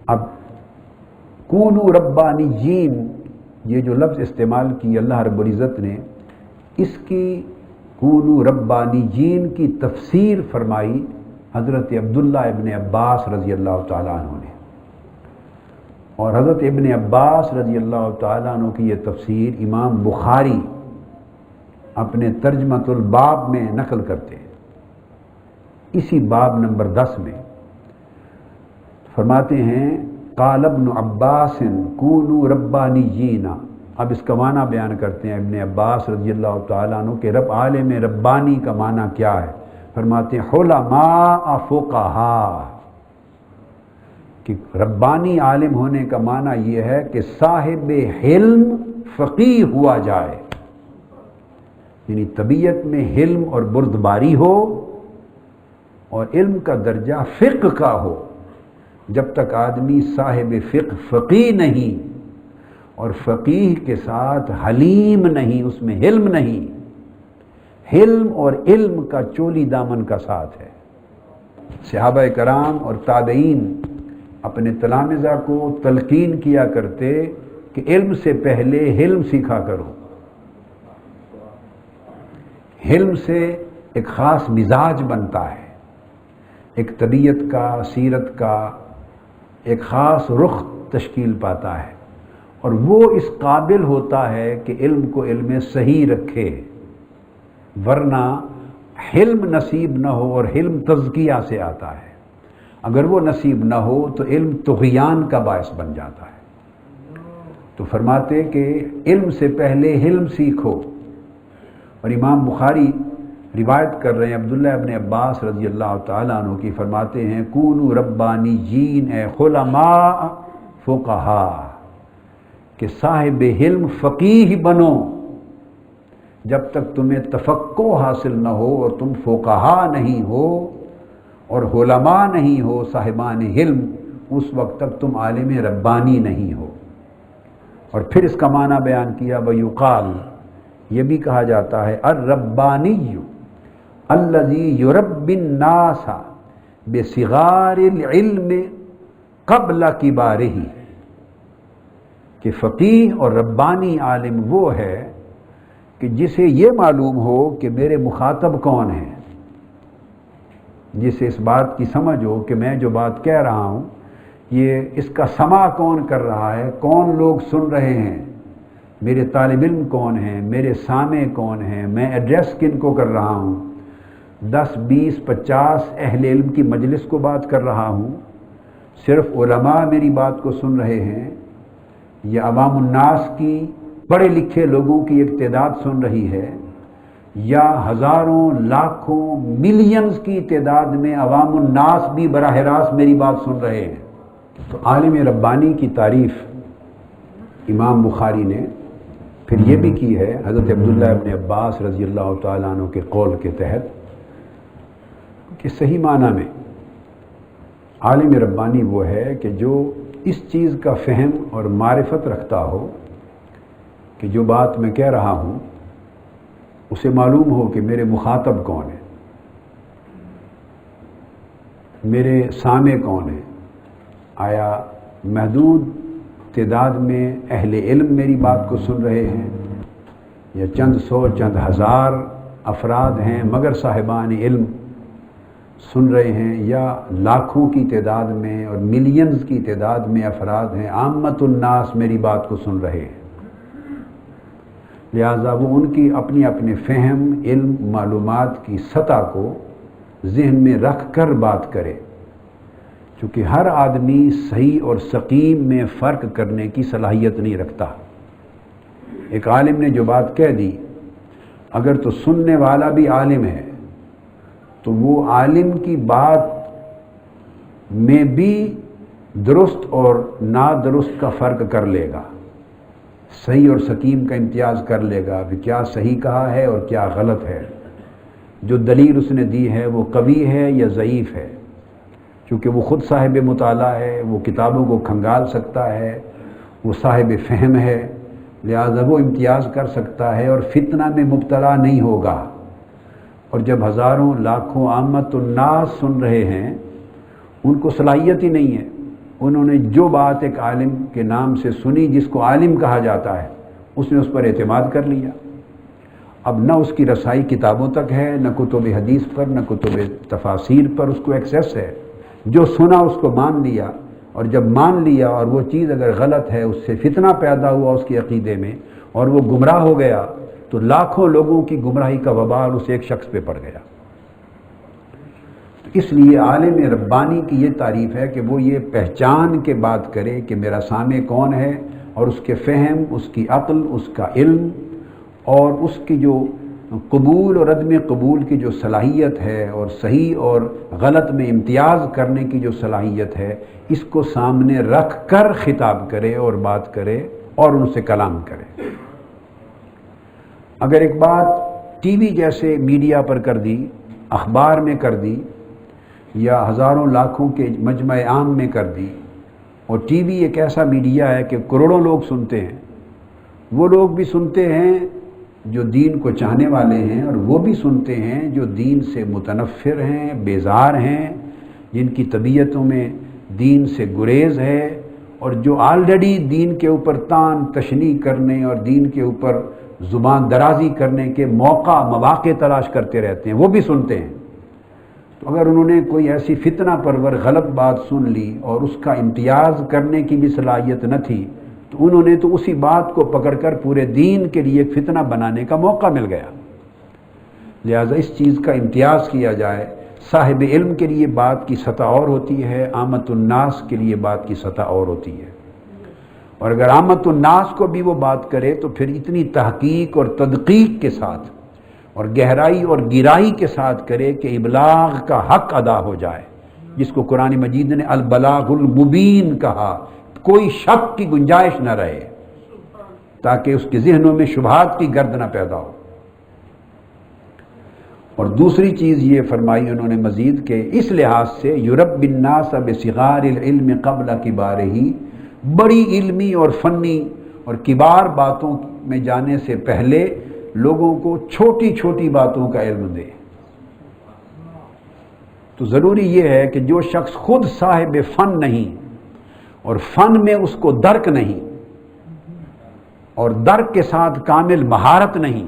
اب کونو ربانیین، یہ جو لفظ استعمال کی اللہ رب العزت نے، اس کی کونو ربانیین کی تفسیر فرمائی حضرت عبداللہ ابن عباس رضی اللہ تعالیٰ عنہ نے، اور حضرت ابن عباس رضی اللہ تعالیٰ عنہ کی یہ تفسیر امام بخاری اپنے ترجمۃ الباب میں نقل کرتے ہیں۔ اسی باب نمبر 10 میں فرماتے ہیں قال ابن عباس کونوا ربانیین، اب اس کا معنی بیان کرتے ہیں ابن عباس رضی اللہ تعالیٰ عنہ کہ عالم ربانی کا معنی کیا ہے۔ فرماتے ہیں علماء فقہا، کہ ربانی عالم ہونے کا معنی یہ ہے کہ صاحب علم فقیہ ہوا جائے، یعنی طبیعت میں حلم اور بردباری ہو اور علم کا درجہ فقہ کا ہو۔ جب تک آدمی صاحب فقہ فقیہ نہیں اور فقیہ کے ساتھ حلیم نہیں، اس میں حلم نہیں، حلم اور علم کا چولی دامن کا ساتھ ہے۔ صحابہ کرام اور تابعین اپنے تلامذہ کو تلقین کیا کرتے کہ علم سے پہلے حلم سیکھا کرو۔ حلم سے ایک خاص مزاج بنتا ہے، ایک طبیعت کا، سیرت کا ایک خاص رخ تشکیل پاتا ہے، اور وہ اس قابل ہوتا ہے کہ علم کو علم صحیح رکھے، ورنہ حلم نصیب نہ ہو، اور حلم تزکیہ سے آتا ہے، اگر وہ نصیب نہ ہو تو علم طغیان کا باعث بن جاتا ہے۔ تو فرماتے کہ علم سے پہلے حلم سیکھو، اور امام بخاری روایت کر رہے ہیں عبداللہ ابن عباس رضی اللہ تعالیٰ عنہ کی، فرماتے ہیں کونوا ربانیین اے علماء فقہا، کہ صاحب علم فقیہ بنو، جب تک تمہیں تفقہ حاصل نہ ہو اور تم فقہا نہیں ہو اور علماء نہیں ہو صاحبان علم، اس وقت تک تم عالم ربانی نہیں ہو۔ اور پھر اس کا معنی بیان کیا ویقال، یہ بھی کہا جاتا ہے الربانی الذی یربی الناس بصغار العلم قبل کبارہ، کہ فقیہ اور ربانی عالم وہ ہے کہ جسے یہ معلوم ہو کہ میرے مخاطب کون ہیں، جسے اس بات کی سمجھ ہو کہ میں جو بات کہہ رہا ہوں یہ اس کا سماع کون کر رہا ہے، کون لوگ سن رہے ہیں، میرے طالب علم کون ہیں، میرے سامع کون ہیں، میں ایڈریس کن کو کر رہا ہوں، 10 20 50 اہل علم کی مجلس کو بات کر رہا ہوں، صرف علماء میری بات کو سن رہے ہیں، یا عوام الناس کی پڑھے لکھے لوگوں کی ایک تعداد سن رہی ہے، یا ہزاروں لاکھوں ملینز کی تعداد میں عوام الناس بھی براہ راست میری بات سن رہے ہیں۔ تو عالم ربانی کی تعریف امام بخاری نے پھر یہ بھی کی ہے حضرت عبداللہ ابن عباس رضی اللہ تعالیٰ عنہ کے قول کے تحت، کہ صحیح معنی میں عالم ربانی وہ ہے کہ جو اس چیز کا فہم اور معرفت رکھتا ہو کہ جو بات میں کہہ رہا ہوں اسے معلوم ہو کہ میرے مخاطب کون ہیں، میرے سامع کون ہیں، آیا محدود تعداد میں اہل علم میری بات کو سن رہے ہیں، یا چند سو چند ہزار افراد ہیں مگر صاحبان علم سن رہے ہیں، یا لاکھوں کی تعداد میں اور ملینز کی تعداد میں افراد ہیں، عامت الناس میری بات کو سن رہے ہیں۔ لہذا وہ ان کی اپنی اپنے فہم، علم، معلومات کی سطح کو ذہن میں رکھ کر بات کرے، چونکہ ہر آدمی صحیح اور سقیم میں فرق کرنے کی صلاحیت نہیں رکھتا۔ ایک عالم نے جو بات کہہ دی، اگر تو سننے والا بھی عالم ہے تو وہ عالم کی بات میں بھی درست اور نادرست کا فرق کر لے گا، صحیح اور سقیم کا امتیاز کر لے گا کہ کیا صحیح کہا ہے اور کیا غلط ہے، جو دلیل اس نے دی ہے وہ قوی ہے یا ضعیف ہے، چونکہ وہ خود صاحب مطالعہ ہے، وہ کتابوں کو کھنگال سکتا ہے، وہ صاحب فہم ہے، لہذا وہ امتیاز کر سکتا ہے اور فتنہ میں مبتلا نہیں ہوگا۔ اور جب ہزاروں لاکھوں عامت الناس سن رہے ہیں، ان کو صلاحیت ہی نہیں ہے، انہوں نے جو بات ایک عالم کے نام سے سنی، جس کو عالم کہا جاتا ہے، اس نے اس پر اعتماد کر لیا۔ اب نہ اس کی رسائی کتابوں تک ہے، نہ کتب حدیث پر، نہ کتب تفاسیر پر اس کو ایکسیس ہے۔ جو سنا اس کو مان لیا، اور جب مان لیا اور وہ چیز اگر غلط ہے، اس سے فتنہ پیدا ہوا اس کے عقیدے میں اور وہ گمراہ ہو گیا، تو لاکھوں لوگوں کی گمراہی کا وبال اس ایک شخص پہ پڑ گیا۔ اس لیے عالم ربانی کی یہ تعریف ہے کہ وہ یہ پہچان کے بات کرے کہ میرا سامع کون ہے، اور اس کے فہم، اس کی عقل، اس کا علم اور اس کی جو قبول اور عدم قبول کی جو صلاحیت ہے، اور صحیح اور غلط میں امتیاز کرنے کی جو صلاحیت ہے، اس کو سامنے رکھ کر خطاب کرے اور بات کرے اور ان سے کلام کرے۔ اگر ایک بات ٹی وی جیسے میڈیا پر کر دی، اخبار میں کر دی، یا ہزاروں لاکھوں کے مجمع عام میں کر دی، اور ٹی وی ایک ایسا میڈیا ہے کہ کروڑوں لوگ سنتے ہیں، وہ لوگ بھی سنتے ہیں جو دین کو چاہنے والے ہیں، اور وہ بھی سنتے ہیں جو دین سے متنفر ہیں، بیزار ہیں، جن کی طبیعتوں میں دین سے گریز ہے، اور جو آلریڈی دین کے اوپر تان تشنیع کرنے اور دین کے اوپر زبان درازی کرنے کے مواقع تلاش کرتے رہتے ہیں، وہ بھی سنتے ہیں۔ تو اگر انہوں نے کوئی ایسی فتنہ پرور غلط بات سن لی اور اس کا امتیاز کرنے کی بھی صلاحیت نہ تھی، تو انہوں نے تو اسی بات کو پکڑ کر پورے دین کے لیے ایک فتنہ بنانے کا موقع مل گیا۔ لہذا اس چیز کا امتیاز کیا جائے۔ صاحب علم کے لیے بات کی سطح اور ہوتی ہے، عامت الناس کے لیے بات کی سطح اور ہوتی ہے۔ اور اگر عامت الناس کو بھی وہ بات کرے تو پھر اتنی تحقیق اور تدقیق کے ساتھ اور گہرائی اور گہرائی کے ساتھ کرے کہ ابلاغ کا حق ادا ہو جائے، جس کو قرآن مجید نے البلاغ المبین کہا، کوئی شک کی گنجائش نہ رہے، تاکہ اس کے ذہنوں میں شبہات کی گرد نہ پیدا ہو۔ اور دوسری چیز یہ فرمائی انہوں نے مزید کہ اس لحاظ سے یربی الناس بصغار العلم قبل کبارہ، بڑی علمی اور فنی اور کبار باتوں میں جانے سے پہلے لوگوں کو چھوٹی چھوٹی باتوں کا علم دے۔ تو ضروری یہ ہے کہ جو شخص خود صاحب فن نہیں اور فن میں اس کو درک نہیں اور درک کے ساتھ کامل مہارت نہیں،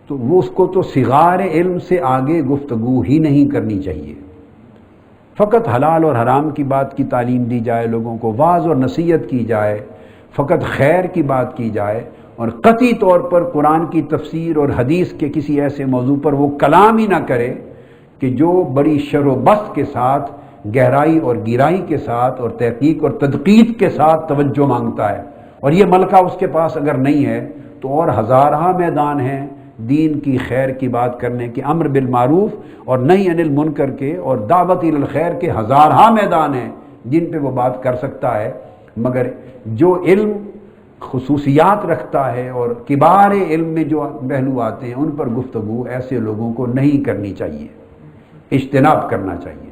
تو وہ اس کو تو صغار علم سے آگے گفتگو ہی نہیں کرنی چاہیے۔ فقط حلال اور حرام کی بات کی تعلیم دی جائے، لوگوں کو واعظ اور نصیحت کی جائے، فقط خیر کی بات کی جائے، اور قطعی طور پر قرآن کی تفسیر اور حدیث کے کسی ایسے موضوع پر وہ کلام ہی نہ کرے کہ جو بڑی شر و بست کے ساتھ، گہرائی اور گہرائی کے ساتھ اور تحقیق اور تدقیق کے ساتھ توجہ مانگتا ہے، اور یہ ملکہ اس کے پاس اگر نہیں ہے تو اور ہزارہ میدان ہیں دین کی خیر کی بات کرنے کے، امر بالمعروف اور نہی عن المنکر کے اور دعوت الی الخیر کے ہزارہ میدان ہیں جن پہ وہ بات کر سکتا ہے۔ مگر جو علم خصوصیات رکھتا ہے اور کبار علم میں جو پہلو آتے ہیں، ان پر گفتگو ایسے لوگوں کو نہیں کرنی چاہیے، اجتناب کرنا چاہیے۔